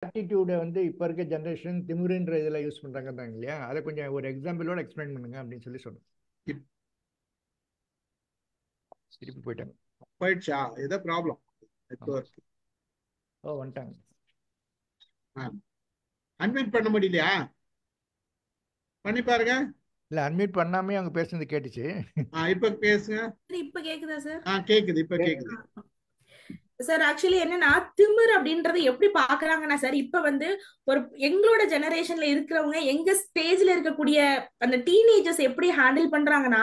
ஆட்டிடியூடை வந்து இப்போ இருக்க ஜென்ரேஷன் திமிருன்ற இதில் யூஸ் பண்ணுறாங்க இல்லையா, அதை கொஞ்சம் ஒரு எக்ஸாம்பிளோட எக்ஸ்பிளைன் பண்ணுங்க அப்படின்னு சொல்லி சொல்றேன். திருப்பி போயிட்டாங்க. போயிடுச்சா? ஏதோ ப்ராப்ளம் நெட்வொர்க். ஓ வந்துட்டாங்க. அன்மியூட் பண்ண முடியலையா? பண்ணி பாருங்க. இல்ல அன்மியூட் பண்ணாமே அவங்க பேசுனது கேட்டுச்சு. இப்ப பேசுங்க. இப்ப கேக்குதா சார்? கேக்குது, இப்ப கேக்குது சார். ஆக்சுவலி என்னன்னா திமிர் அப்படின்றத எப்படி பாக்குறாங்கன்னா சார், இப்ப வந்து ஒரு எங்களோட ஜெனரேஷன்ல இருக்கிறவங்க எங்க ஸ்டேஜ்ல இருக்கக்கூடிய அந்த டீனேஜர்ஸ் எப்படி ஹேண்டில் பண்றாங்கன்னா,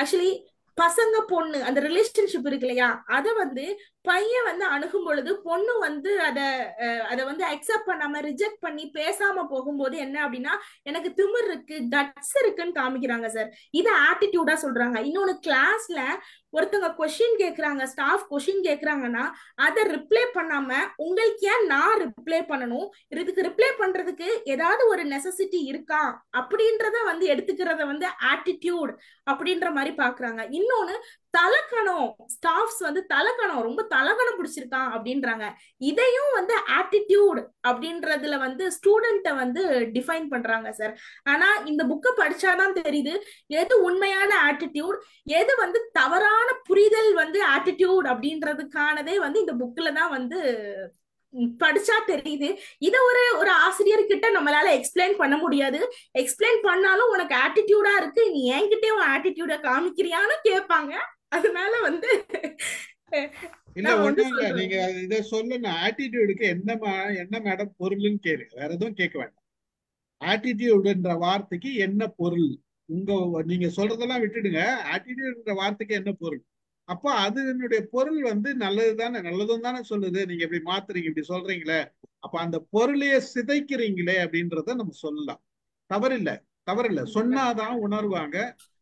ஆக்சுவலி பசங்க பொண்ணு அந்த ரிலேஷன்ஷிப் இருக்கு இல்லையா, அத வந்து பையன் வந்து அணுகும் பொழுது பொண்ணு வந்து அத வந்து அக்செப்ட் பண்ணாம ரிஜெக்ட் பண்ணி பேசாம போகும்போது என்ன அப்படின்னா, எனக்கு திமிர் இருக்கு கட்ஸ் இருக்குன்னு காமிக்கிறாங்க சார். இத ஆட்டிடியூடா சொல்றாங்க. இன்னொன்னு கிளாஸ்ல ஒருத்தவங்க கொஸ்டின் கேக்குறாங்க, ஸ்டாஃப் கொஸ்டின் கேக்குறாங்கன்னா அதை ரிப்ளை பண்ணாம உங்களுக்கு ஏன் நான் ரிப்ளை பண்ணணும், இதுக்கு ரிப்ளை பண்றதுக்கு ஏதாவது ஒரு நெசசிட்டி இருக்கா அப்படின்றத வந்து எடுத்துக்கிறத வந்து ஆட்டிடியூட் அப்படின்ற மாதிரி பாக்குறாங்க. இன்னொன்னு தலக்கணம், ஸ்டாஃப்ஸ் வந்து தலக்கணம் ரொம்ப தலக்கணம் பிடிச்சிருக்கான் அப்படின்றாங்க. இதையும் வந்து ஆட்டிடியூட் அப்படின்றதுல வந்து ஸ்டூடெண்ட்டை வந்து டிஃபைன் பண்றாங்க சார். ஆனா இந்த புக்கை படிச்சாதான் தெரியுது எது உண்மையான ஆட்டிடியூட், எது வந்து தவறான புரிதல் வந்து ஆட்டிடியூட் அப்படின்றதுக்கானதே வந்து இந்த புக்ல தான் வந்து படிச்சா தெரியுது. இத ஒரு ஒரு ஆசிரியர் கிட்ட நம்மளால எக்ஸ்பிளைன் பண்ண முடியாது. எக்ஸ்பிளைன் பண்ணாலும் உனக்கு ஆட்டிடியூடா இருக்கு, நீ என்கிட்டே உன் ஆட்டிடியூட காமிக்கிறியான்னு கேட்பாங்க. அதனால வந்து இல்ல ஒண்ணும் இல்ல, நீங்க இத சொல்லணும். ஆட்டிடியூடுக்கு என்ன மேடம் பொருள்னு கேளுங்க, வேற எதுவும் கேட்க வேண்டாம். ஆட்டிடியூடுன்ற வார்த்தைக்கு என்ன பொருள், நீங்க சொல்றதெல்லாம் விட்டுடுங்க. ஆட்டிடியூடுன்ற வார்த்தைக்கு என்ன பொருள்? அப்போ அதனுடைய பொருள் வந்து நல்லதும் தானே சொல்லுது. நீங்க இப்படி மாத்துறீங்க, இப்படி சொல்றீங்களே, அப்ப அந்த பொருளையே சிதைக்கிறீங்களே அப்படின்றத நம்ம சொல்லலாம். தவறில்லை சொன்னாதான் உணர்வாங்க.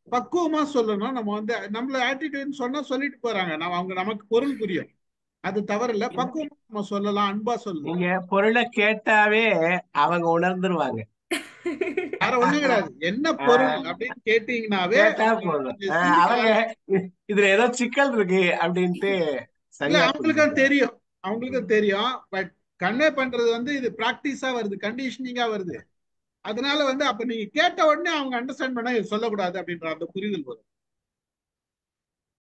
பக்குவமா சொல்லணும். நம்ம வந்து நம்மள ஆட்டிடியூட் சொன்னா சொல்லிட்டு போறாங்க, அவங்க நமக்கு பொருள் புரியும், அது தவறில்லை. பக்குவமா நம்ம சொல்லலாம், அன்பா சொல்லலாம். நீங்க பொருளை கேட்டாவே அவங்க உணர்ந்துருவாங்க. வேற ஒண்ணும் கிடையாது. என்ன பொருள் அப்படின்னு கேட்டீங்கன்னாவே அவங்க இதுல ஏதோ சிக்கல் இருக்கு அப்படின்ட்டு அவங்களுக்கும் தெரியும். பட் கன்வே பண்றது வந்து இது பிராக்டிஸா வருது, கண்டிஷனிங்கா வருது. அதனால வந்து அப்ப நீங்க கேட்ட உடனே அவங்க அண்டர்ஸ்டாண்ட் பண்ண சொல்லக்கூடாது அப்படின்ற அந்த புரிதல் வரும்.